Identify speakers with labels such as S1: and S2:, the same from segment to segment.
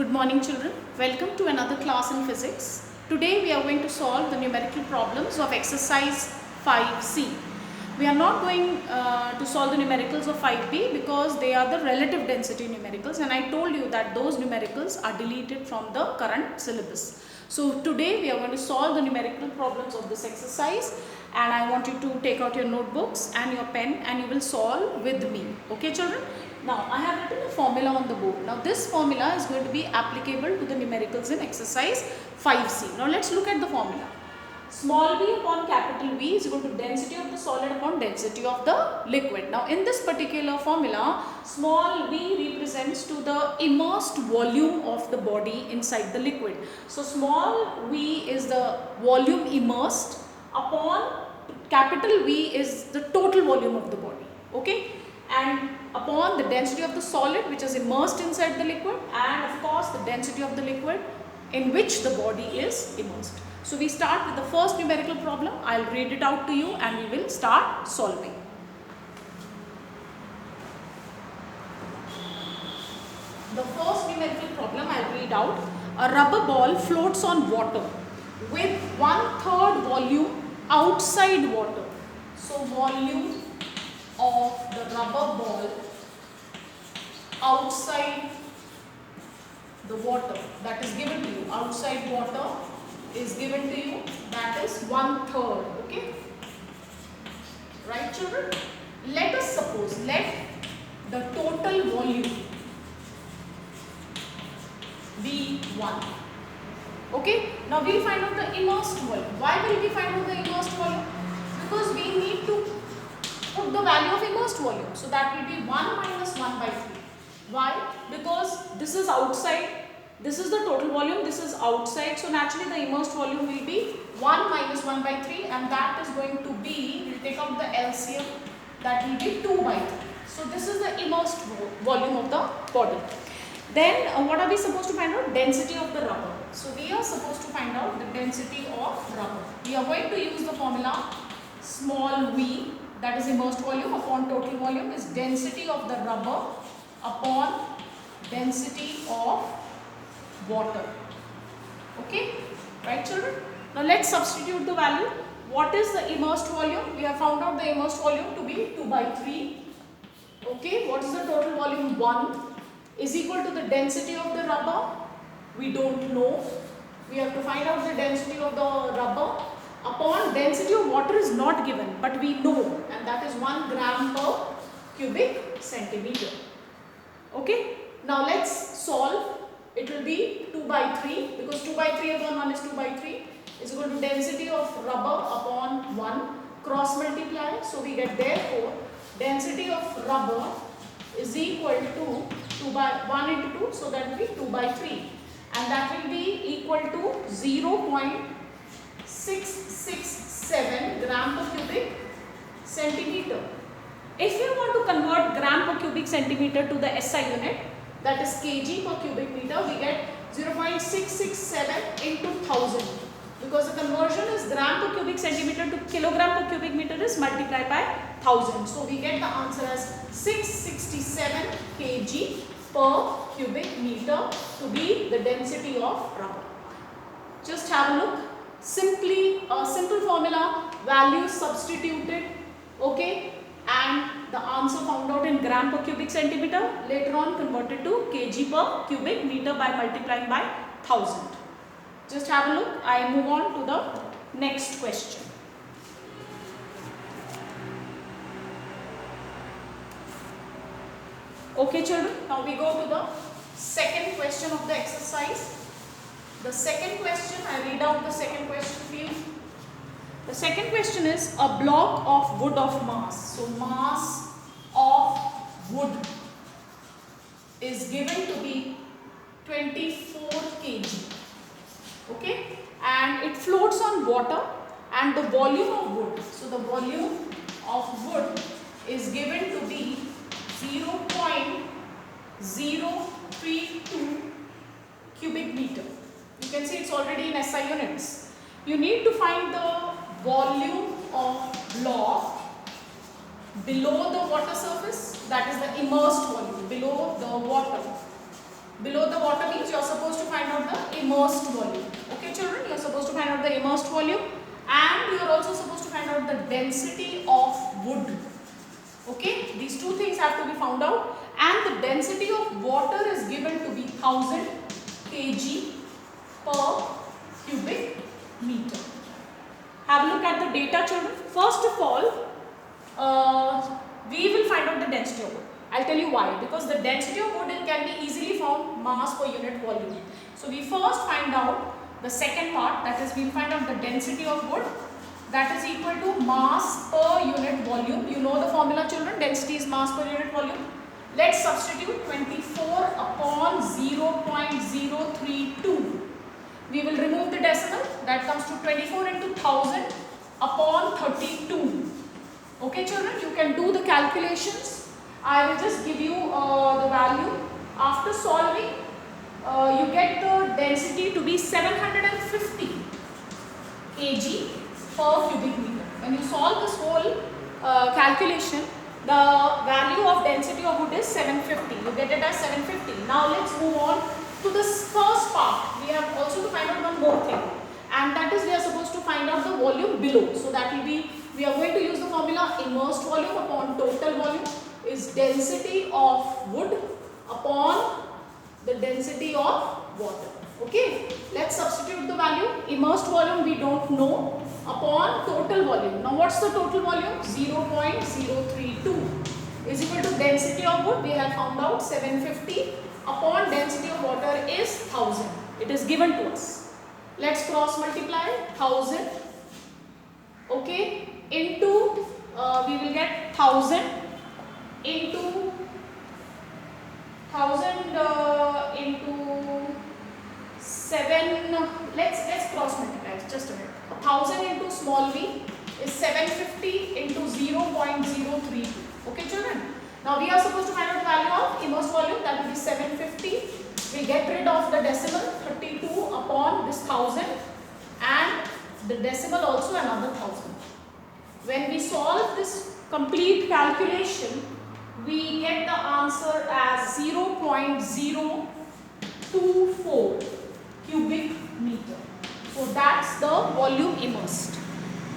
S1: Good morning children. Welcome to another class in physics. Today we are going to solve the numerical problems of exercise 5C. We are not going to solve the numericals of 5B because they are the relative density numericals, and I told you that those numericals are deleted from the current syllabus. So today we are going to solve the numerical problems of this exercise, and I want you to take out your notebooks and your pen and you will solve with me. Okay children? Now I have written a formula on the board. Now this formula is going to be applicable to the numericals in exercise 5C. Now let's look at the formula. Small v upon capital V is equal to density of the solid upon density of the liquid. Now in this particular formula, small v represents to the immersed volume of the body inside the liquid. So small v is the volume immersed upon capital V is the total volume of the body. Okay, and upon the density of the solid which is immersed inside the liquid, and of course the density of the liquid in which the body is immersed. So we start with the first numerical problem. I'll read it out to you and we will start solving. The first numerical problem I'll read out. A rubber ball floats on water with 1/3 volume outside water. So volume of the rubber ball outside the water that is given to you, outside water is given to you, that is 1/3. Okay, right children? Let us suppose, let the total volume be 1. Okay, now we'll find out the immersed volume. Why will we find out the immersed volume? Because we need to put the value of immersed volume. So that will be 1 minus 1/3. Why? Because this is outside, this is the total volume, this is outside. So naturally the immersed volume will be 1 minus 1/3, and that is going to be, we'll take out the LCM, that will be 2/3. So this is the immersed volume of the body. Then what are we supposed to find out? Density of the rubber. So we are supposed to find out the density of rubber. We are going to use the formula small v, that is immersed volume upon total volume, is density of the rubber upon density of water. Okay, right children? Now let's substitute the value. What is the immersed volume? We have found out the immersed volume to be 2/3. Okay, what is the total volume? 1 is equal to the density of the rubber. We don't know. We have to find out the density of the rubber upon density of water is not given, but we know, and that is 1 gram per cubic centimeter. Okay, now let's solve. It will be 2/3 because 2/3 upon 1 is 2/3 is equal to density of rubber upon 1, cross multiply. So we get therefore density of rubber is equal to 1 into 2, so that will be 2/3, and that will be equal to 0.667 gram per cubic centimeter. If you want to convert gram per cubic centimeter to the SI unit, that is kg per cubic meter, we get 0.667 into 1000, because the conversion is gram per cubic centimeter to kilogram per cubic meter is multiplied by 1000. So we get the answer as 667 kg per cubic meter to be the density of rubber. Just have a look. Simply a simple formula, values substituted, okay, and the answer found out in gram per cubic centimeter, later on converted to kg per cubic meter by multiplying by 1000. Just have a look. I move on to the next question. Okay children, now we go to the second question of the exercise. The second question, I read out the second question for you. The second question is a block of wood of mass. So mass of wood is given to be 24 kg. Okay, and it floats on water, and the volume of wood, so the volume of wood is given to be 0.032 cubic meter. You can see it's already in SI units. You need to find the volume of block below the water surface, that is the immersed volume below the water. Below the water means you are supposed to find out the immersed volume. Okay children, you are supposed to find out the immersed volume, and you are also supposed to find out the density of wood. Okay, these two things have to be found out, and the density of water is given to be 1000 kg per cubic meter. Have a look at the data children. First of all, we will find out the density of wood. I'll tell you why. Because the density of wood can be easily found mass per unit volume. So we first find out the second part, that is we'll find out the density of wood, that is equal to mass per unit volume. You know the formula children, density is mass per unit volume. Let's substitute 24 upon 0.032. We will remove the decimal, that comes to 24 into 1000 upon 32. Okay children, you can do the calculations. I will just give you the value. After solving, you get the density to be 750 kg per cubic meter. When you solve this whole calculation, the value of density of wood is 750. You get it as 750. Now let's move on to this first part. We have also to find out one more thing, and that is we are supposed to find out the volume below. So that will be, we are going to use the formula immersed volume upon total volume is density of wood upon the density of water. Okay, let's substitute the value. Immersed volume we don't know, upon total volume. Now what's the total volume? 0.032 is equal to density of wood, we have found out 750, upon density of water is 1000. It is given to us. Let's cross multiply 1000, okay, into we will get 1000 into 1000 into 7. Let's cross multiply just a minute. 1000 into small v is 750 into 0.032. Okay children, now we are supposed to find out the value of immersed volume, that will be 750. We get rid of the decimal, 32 upon this 1000, and the decimal also another 1000. When we solve this complete calculation, we get the answer as 0.024 cubic meter. So that's the volume immersed.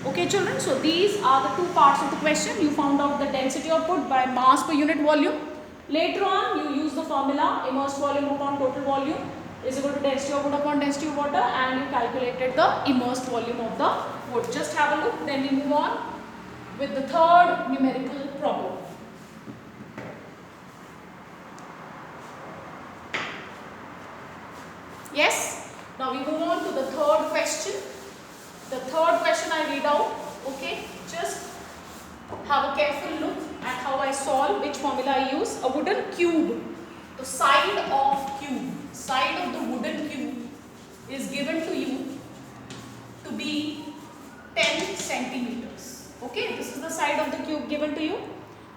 S1: Okay children, so these are the two parts of the question. You found out the density of wood by mass per unit volume. Later on you use the formula immersed volume upon total volume is equal to density of wood upon density of water, and you calculated the immersed volume of the wood. Just have a look, then we move on with the third numerical problem. Yes, now we move on to the third question. The third question I read out, okay, just have a careful look at how I solve, which formula I use. A wooden cube, the side of the wooden cube is given to you to be 10 centimeters. Okay, this is the side of the cube given to you.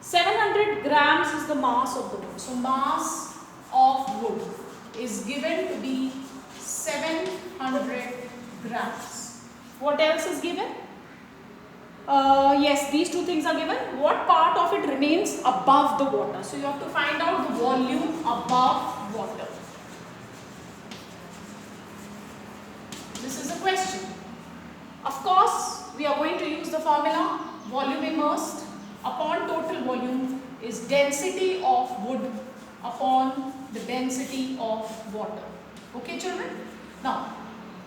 S1: 700 grams is the mass of the wood. So mass of wood is given to be 700 grams. What else is given? Yes, these two things are given. What part of it remains above the water? So you have to find out the volume above water. This is the question. Of course, we are going to use the formula volume immersed upon total volume is density of wood upon the density of water. Okay children? Now,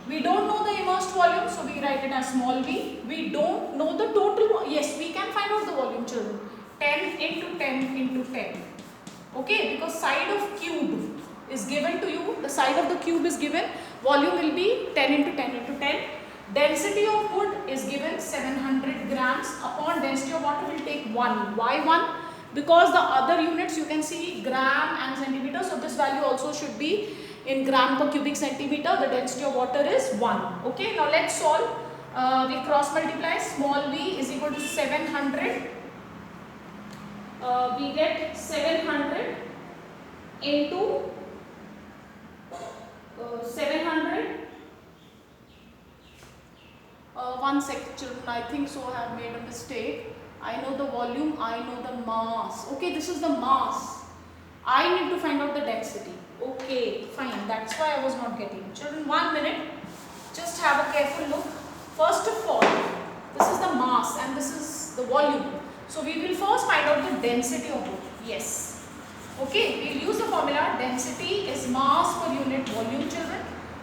S1: we don't know the immersed volume, so we write it as small v. We don't know the total. Yes, we can find out the volume children. 10 into 10 into 10. Okay, because side of cube is given to you. The side of the cube is given. Volume will be 10 into 10 into 10. Density of wood is given 700 grams. Upon density of water will take 1. Why 1? Because the other units you can see gram and centimeter. So this value also should be in gram per cubic centimeter. The density of water is 1. Okay, now let's solve. We cross multiply. Small v is equal to 700. We get 700 into 700. One second children, I think so I have made a mistake. I know the volume, I know the mass. Okay, this is the mass. I need to find out the density. Okay, fine. That's why I was not getting. Children, 1 minute. Just have a careful look. First of all, this is the mass and this is the volume. So we will first find out the density of both. Yes. Okay, we'll use the formula. Density is mass per unit volume, children.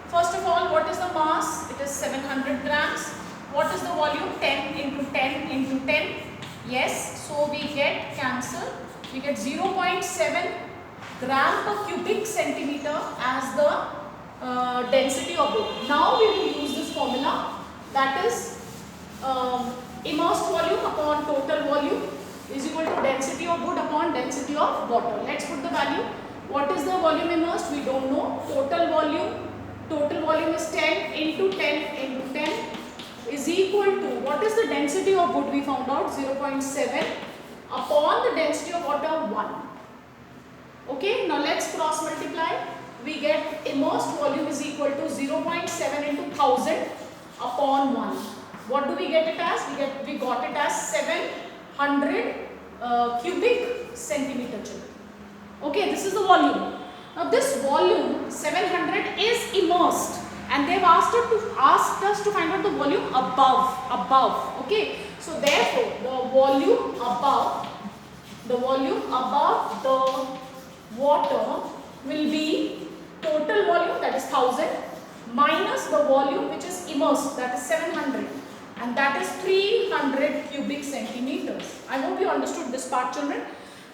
S1: First of all, what is the mass? It is 700 grams. What is the volume? 10 into 10 into 10. Yes. So we get cancel. We get 0.7 gram per cubic centimeter as the density of both. Now we will use this formula, that is immersed volume upon total volume is equal to density of wood upon density of water. Let's put the value. What is the volume immersed? We don't know. Total volume is 10 into 10 into 10 is equal to, what is the density of wood? We found out 0.7 upon the density of water 1. Okay, now let's cross multiply. We get immersed volume is equal to 0.7 into 1000 upon 1. What do we get it as? We got it as 700 cubic centimeter, children. Okay, this is the volume. Now this volume 700 is immersed, and they've asked us to find out the volume above. Okay, so therefore the volume above the water will be total volume, that is 1000, minus the volume which is immersed, that is 700, and that is 300 cubic centimeters. I hope you understood this part, children.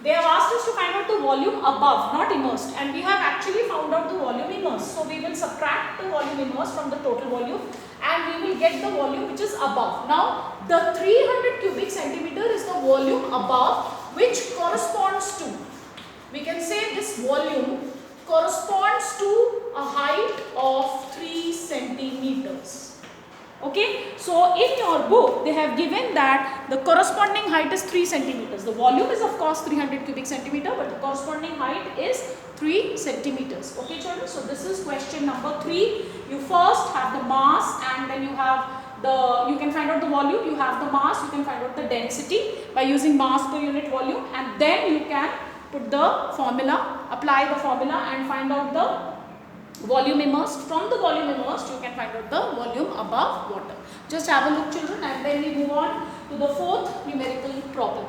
S1: They have asked us to find out the volume above, not immersed, and we have actually found out the volume immersed. So we will subtract the volume immersed from the total volume and we will get the volume which is above. Now the 300 cubic centimeter is the volume above, which corresponds to, we can say this volume corresponds to a height of 3 centimeters. Okay, so in your book they have given that the corresponding height is 3 centimeters. The volume is of course 300 cubic centimeter, but the corresponding height is 3 centimeters. Okay, children, so this is question number 3. You first have the mass and then you can find out the volume, you have the mass, you can find out the density by using mass per unit volume, and then you can put the formula, apply the formula and find out the volume immersed. From the volume immersed you can find out the volume above water. Just have a look, children, and then we move on to the fourth numerical problem.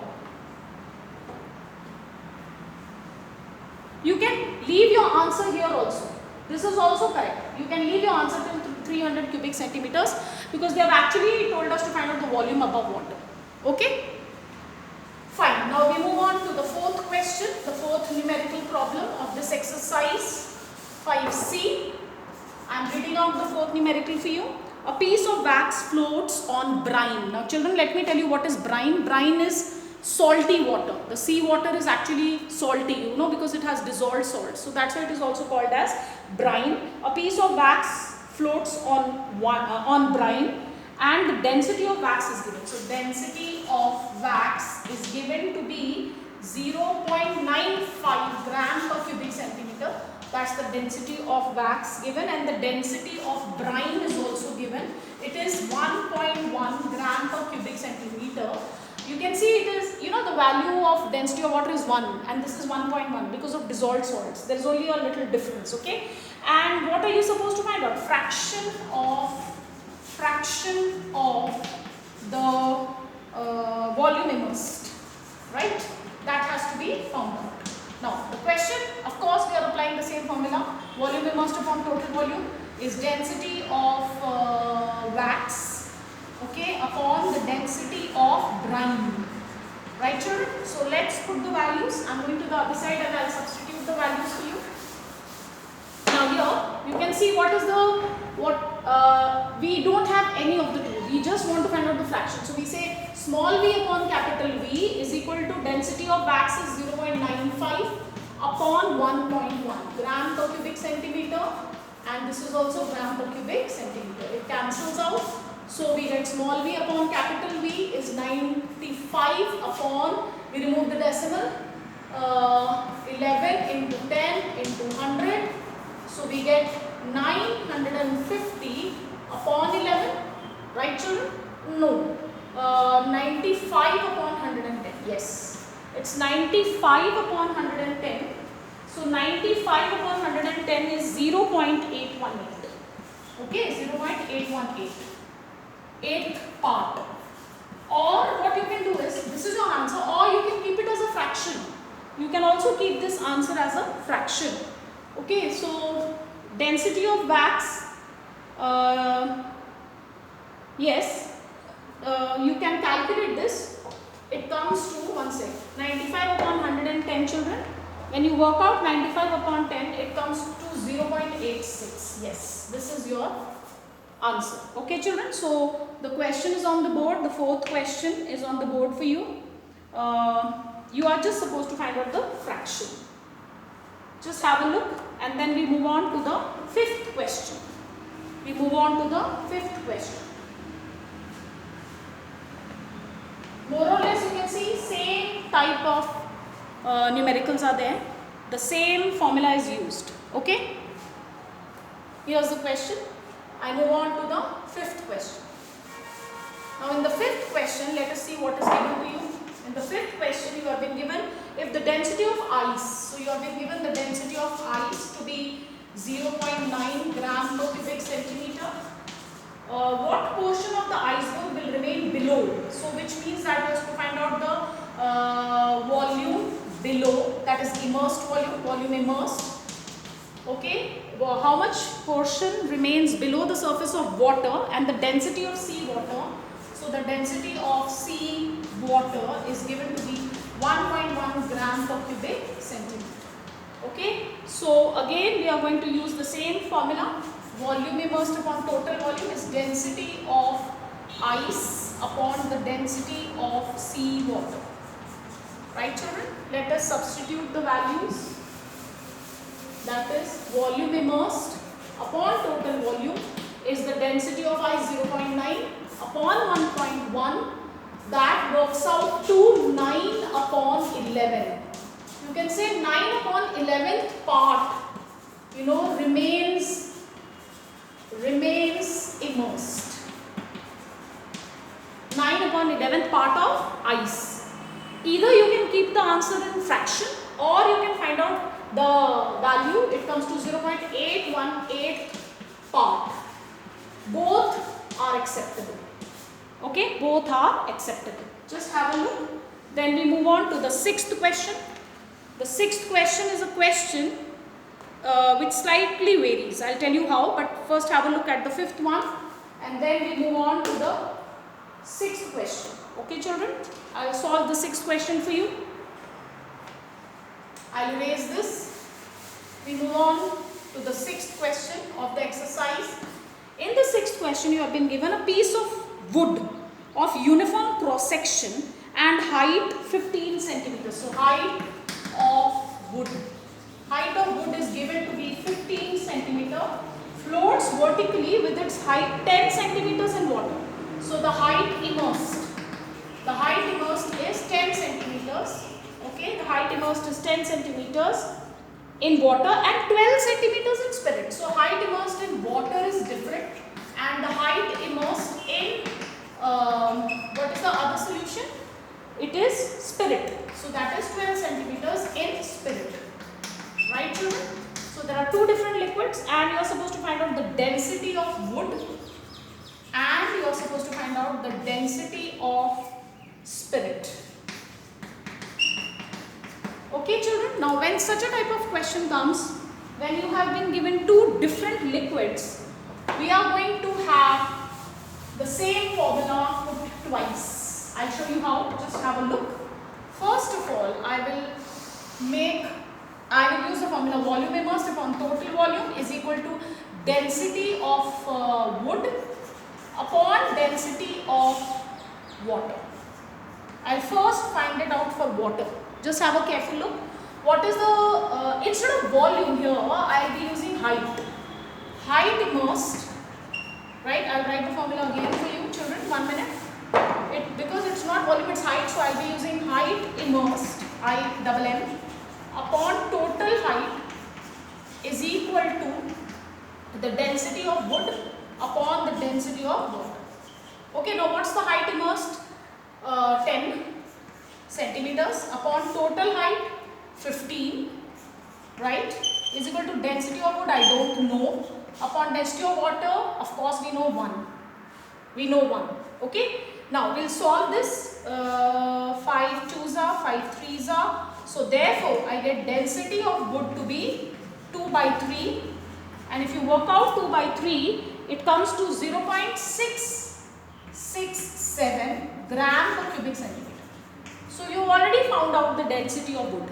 S1: You can leave your answer here also. This is also correct. You can leave your answer till 300 cubic centimeters because they have actually told us to find out the volume above water. Okay? Fine. Now we move on to the fourth question, the fourth numerical problem of this exercise 5C. I am reading out the fourth numerical for you. A piece of wax floats on brine. Now children, let me tell you what is brine. Brine is salty water. The sea water is actually salty, you know, because it has dissolved salt. So that's why it is also called as brine. A piece of wax floats on brine, and the density of wax is given. So density of wax is given to be 0.95 gram per cubic centimeter. That's the density of wax given, and the density of brine is also given. It is 1.1 gram per cubic centimeter. You can see it is, you know, the value of density of water is 1 and this is 1.1 because of dissolved salts. There is only a little difference, okay? And what are you supposed to find out? Fraction of the volume immersed, right? That has to be found out. Now the question, of course we are applying the same formula. Volume immersed upon total volume is density of wax, okay, upon the density of brine, right children? So let's put the values. I'm going to the other side and I'll substitute the values for you. Now here you can see what is we don't have any of the two. We just want to find out the fraction. So we say small v upon capital V is equal to density of wax is 0.95 upon 1.1 gram per cubic centimeter, and this is also gram per cubic centimeter. It cancels out. So we get small v upon capital V is 95 upon, we remove the decimal, 11 into 10 into 100. So we get 950 upon 11, right children? No, 95 upon 110, yes. It's 95 upon 110. So 95 upon 110 is 0.818. Okay, 0.818. Eighth part. Or what you can do is, this is your answer, or you can keep it as a fraction. You can also keep this answer as a fraction. Okay, so density of wax, yes, you can calculate this. It comes to, one sec, 95 upon 110 children. When you work out 95 upon 10, it comes to 0.86. Yes, this is your answer. Okay children, so the question is on the board. The fourth question is on the board for you. You are just supposed to find out the fraction. Just have a look and then we move on to the fifth question. We move on to the fifth question. More or less you can see same type of numericals are there. The same formula is used. Okay. Here's the question. I move on to the fifth question. Now in the fifth question, let us see what is given to you. In the fifth question, you have been given if the density of ice. So you have been given the density of ice to be 0.9 gram per cubic centimeter. What portion of the iceberg will remain below? So which means that we have to find out the volume below, that is immersed volume immersed. Okay, well, how much portion remains below the surface of water and the density of sea water. So the density of sea water is given to be 1.1 gram per cubic centimeter. Okay, so again we are going to use the same formula. Volume immersed upon total volume is density of ice upon the density of sea water. Right children? Let us substitute the values. That is volume immersed upon total volume is the density of ice 0.9 upon 1.1. That works out to 9 upon 11. You can say 9 upon 11th part, you know, remains immersed. 9 upon 11th part of ice. Either you can keep the answer in fraction or you can find out the value. It comes to 0.818 part. Both are acceptable. Okay, both are acceptable. Just have a look. Then we move on to the sixth question. The sixth question is a question which slightly varies. I'll tell you how, but first have a look at the fifth one and then we move on to the sixth question. Okay children, I'll solve the sixth question for you. I'll erase this. We move on to the sixth question of the exercise. In the sixth question, you have been given a piece of wood of uniform cross section and height 15 centimeters. So height of wood. Height of wood is given to be 15 centimeter. Floats vertically with its height 10 centimeters in water. So the height immersed. The height immersed is 10 centimeters. Okay, the height immersed is 10 centimeters in water and 12 centimeters in spirit. So height immersed in water is different and the height immersed in what is the other solution? It is spirit. So that is 12 centimeters in spirit. Right children? So there are two different liquids and you are supposed to find out the density of wood and you are supposed to find out the density of spirit. Okay children, now when such a type of question comes, when you have been given two different liquids, we are going to have the same formula put twice. I'll show you how, just have a look. First of all, I will use the formula volume immersed upon total volume is equal to density of wood upon density of water. I'll first find it out for water. Just have a careful look. What is the, instead of volume here, I'll be using height. Height immersed, right? I'll write the formula again for you children, 1 minute. Because it's not volume, it's height, so I'll be using height immersed, I-double-M, upon total height is equal to the density of wood upon the density of water. Okay, now what's the height immersed? 10 centimeters upon total height 15. right, is equal to density of wood, I don't know, upon density of water, of course we know 1. We know 1. Okay. Now we'll solve this. 5 2s are, 5 3s are. So therefore I get density of wood to be 2 by 3. And if you work out 2 by 3, it comes to 0.667 gram per cubic centimeter. So you already found out the density of wood,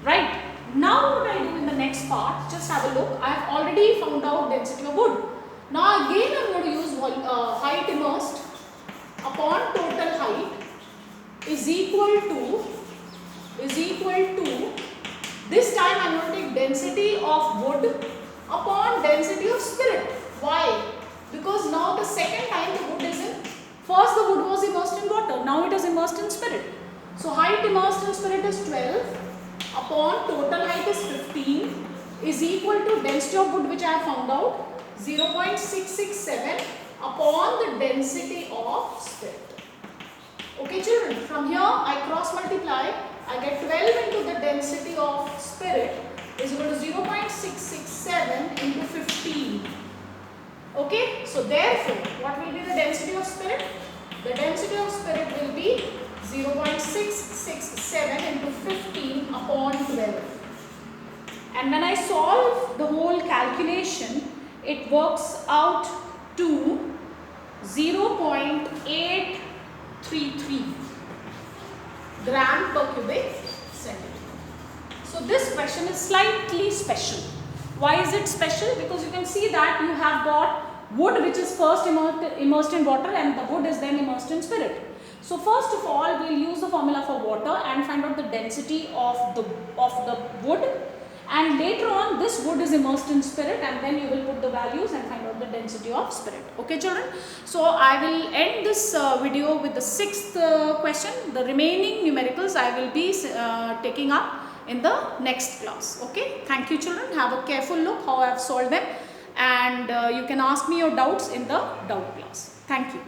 S1: right? Now what I do in the next part, just have a look. I have already found out density of wood. Now again I am going to use height immersed upon total height is equal to, this time I am going to take density of wood upon density of spirit. Why? Because now the second time the wood is in, first the wood was immersed in water, now it is immersed in spirit. So height immersed in spirit is 12 upon total height is 15 is equal to density of wood which I have found out 0.667 upon the density of spirit. Okay children, from here I cross multiply, I get 12 into the density of spirit is equal to 0.667 into 15. Okay, so therefore what will be the density of spirit? The density of spirit will be 0.667 into 15 upon 12. And when I solve the whole calculation, it works out to 0.833 gram per cubic centimeter. So this question is slightly special. Why is it special? Because you can see that you have got wood which is first immersed in water and the wood is then immersed in spirit. So first of all, we will use the formula for water and find out the density of the wood, and later on this wood is immersed in spirit and then you will put the values and find out the density of spirit. Okay children, so I will end this video with the 6th question. The remaining numericals I will be taking up in the next class. Okay, thank you children, have a careful look how I have solved them, and you can ask me your doubts in the doubt class. Thank you.